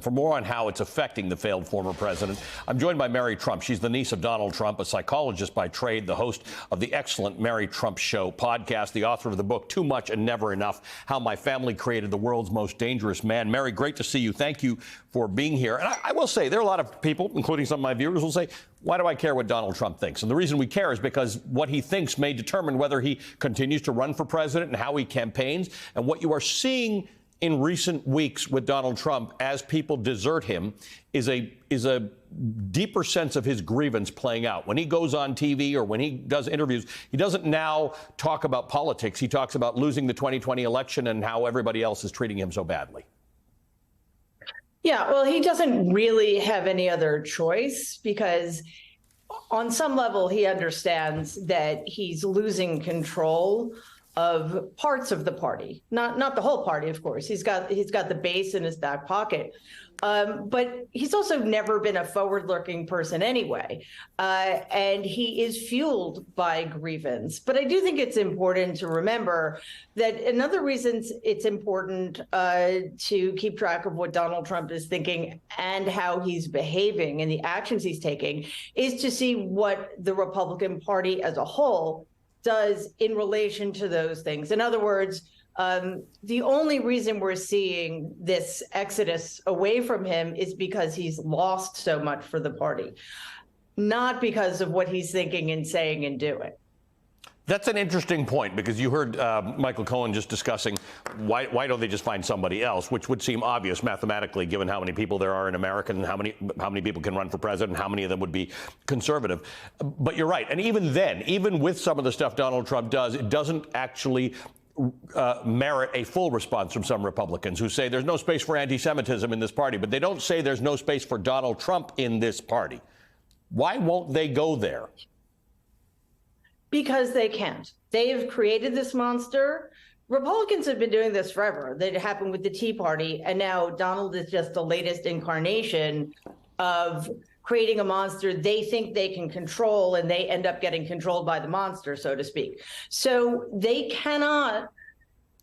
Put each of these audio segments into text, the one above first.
For more on how it's affecting the failed former president, I'm joined by Mary Trump. She's the niece of Donald Trump, a psychologist by trade, the host of the excellent Mary Trump Show podcast, the author of the book Too Much and Never Enough: How My Family Created the World's Most Dangerous Man. Mary, great to see you. Thank you for being here. And I will say, there are a lot of people, including some of my viewers, will say, why do I care what Donald Trump thinks? And the reason we care is because what he thinks may determine whether he continues to run for president and how he campaigns. And what you are seeing in recent weeks with Donald Trump, as people desert him, is a deeper sense of his grievance playing out. When he goes on TV or when he does interviews, he doesn't now talk about politics. He talks about losing the 2020 election and how everybody else is treating him so badly. Yeah, well, he doesn't really have any other choice, because on some level he understands that he's losing control of parts of the party, not the whole party, of course. He's got the base in his back pocket, but he's also never been a forward-looking person anyway, and he is fueled by grievance. But I do think it's important to remember that another reason it's important to keep track of what Donald Trump is thinking and how he's behaving and the actions he's taking is to see what the Republican Party as a whole does in relation to those things. In other words, the only reason we're seeing this exodus away from him is because he's lost so much for the party, not because of what he's thinking and saying and doing. That's an interesting point, because you heard Michael Cohen just discussing why don't they just find somebody else, which would seem obvious mathematically, given how many people there are in America and how many people can run for president and how many of them would be conservative. But you're right. And even then, even with some of the stuff Donald Trump does, it doesn't actually merit a full response from some Republicans who say there's no space for anti-Semitism in this party, but they don't say there's no space for Donald Trump in this party. Why won't they go there? Because they can't. They have created this monster. Republicans have been doing this forever. That happened with the Tea Party, and now Donald is just the latest incarnation of creating a monster they think they can control, and they end up getting controlled by the monster, so to speak. So they cannot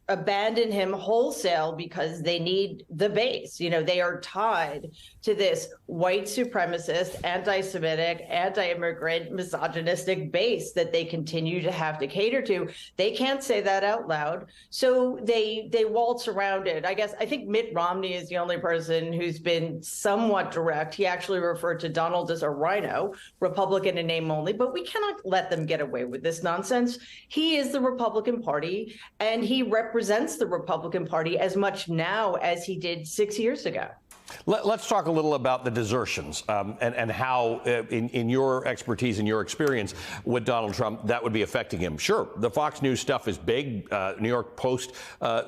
abandon him wholesale because they need the base. You know, they are tied to this white supremacist, anti-Semitic, anti-immigrant, misogynistic base that they continue to have to cater to. They can't say that out loud, so they waltz around it. I think Mitt Romney is the only person who's been somewhat direct. He actually referred to Donald as a rhino, Republican in name only, but we cannot let them get away with this nonsense. He is the Republican Party, and he represents the Republican Party as much now as he did 6 years ago. Let's talk a little about the desertions and how, in your expertise and your experience with Donald Trump, that would be affecting him. Sure, the Fox News stuff is big. New York Post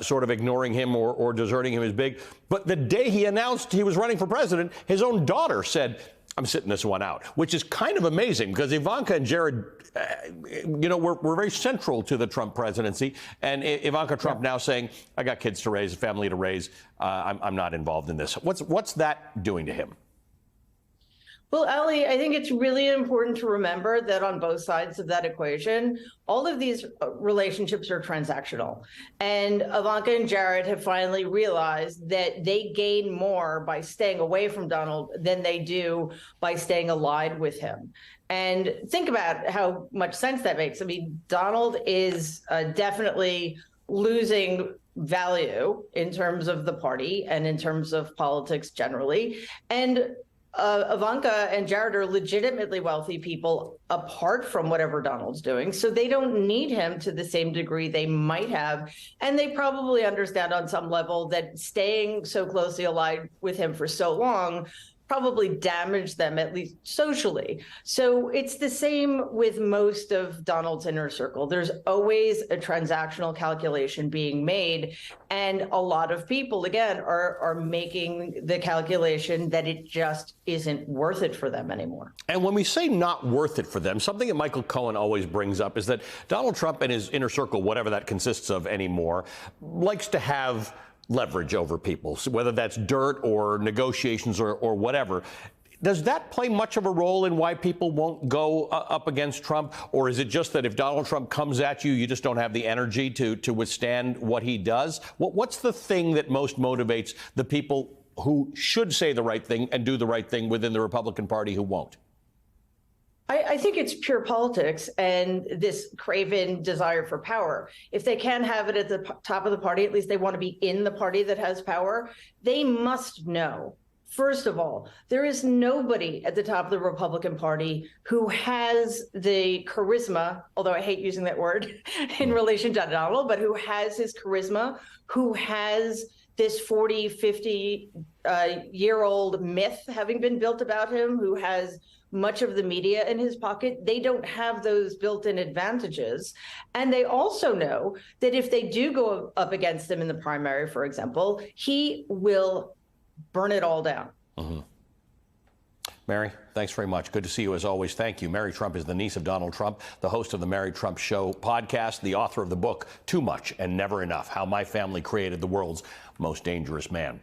sort of ignoring him or deserting him is big. But the day he announced he was running for president, his own daughter said, I'm sitting this one out, which is kind of amazing, because Ivanka and Jared, were very central to the Trump presidency. And Ivanka Trump now saying, I got kids to raise, a family to raise. I'm not involved in this. What's that doing to him? Well, Ali, I think it's really important to remember that on both sides of that equation, all of these relationships are transactional. And Ivanka and Jared have finally realized that they gain more by staying away from Donald than they do by staying allied with him. And think about how much sense that makes. I mean, Donald is definitely losing value in terms of the party and in terms of politics generally. And Ivanka and Jared are legitimately wealthy people apart from whatever Donald's doing. So they don't need him to the same degree they might have. And they probably understand on some level that staying so closely allied with him for so long probably damaged them, at least socially. So it's the same with most of Donald's inner circle. There's always a transactional calculation being made. And a lot of people, again, are making the calculation that it just isn't worth it for them anymore. And when we say not worth it for them, something that Michael Cohen always brings up is that Donald Trump and his inner circle, whatever that consists of anymore, likes to have leverage over people, so whether that's dirt or negotiations or whatever. Does that play much of a role in why people won't go up against Trump? Or is it just that if Donald Trump comes at you, you just don't have the energy to withstand what he does? What's the thing that most motivates the people who should say the right thing and do the right thing within the Republican Party who won't? I think it's pure politics and this craven desire for power. If they can't have it at the top of the party, at least they want to be in the party that has power. They must know, first of all, there is nobody at the top of the Republican Party who has the charisma, although I hate using that word in relation to Donald, but who has his charisma, who has this 40, 50-year-old myth having been built about him, who has much of the media in his pocket. They don't have those built-in advantages. And they also know that if they do go up against him in the primary, for example, he will burn it all down. Mm-hmm. Mary, thanks very much. Good to see you as always. Thank you. Mary Trump is the niece of Donald Trump, the host of the Mary Trump Show podcast, the author of the book, Too Much and Never Enough: How My Family Created the World's Most Dangerous Man.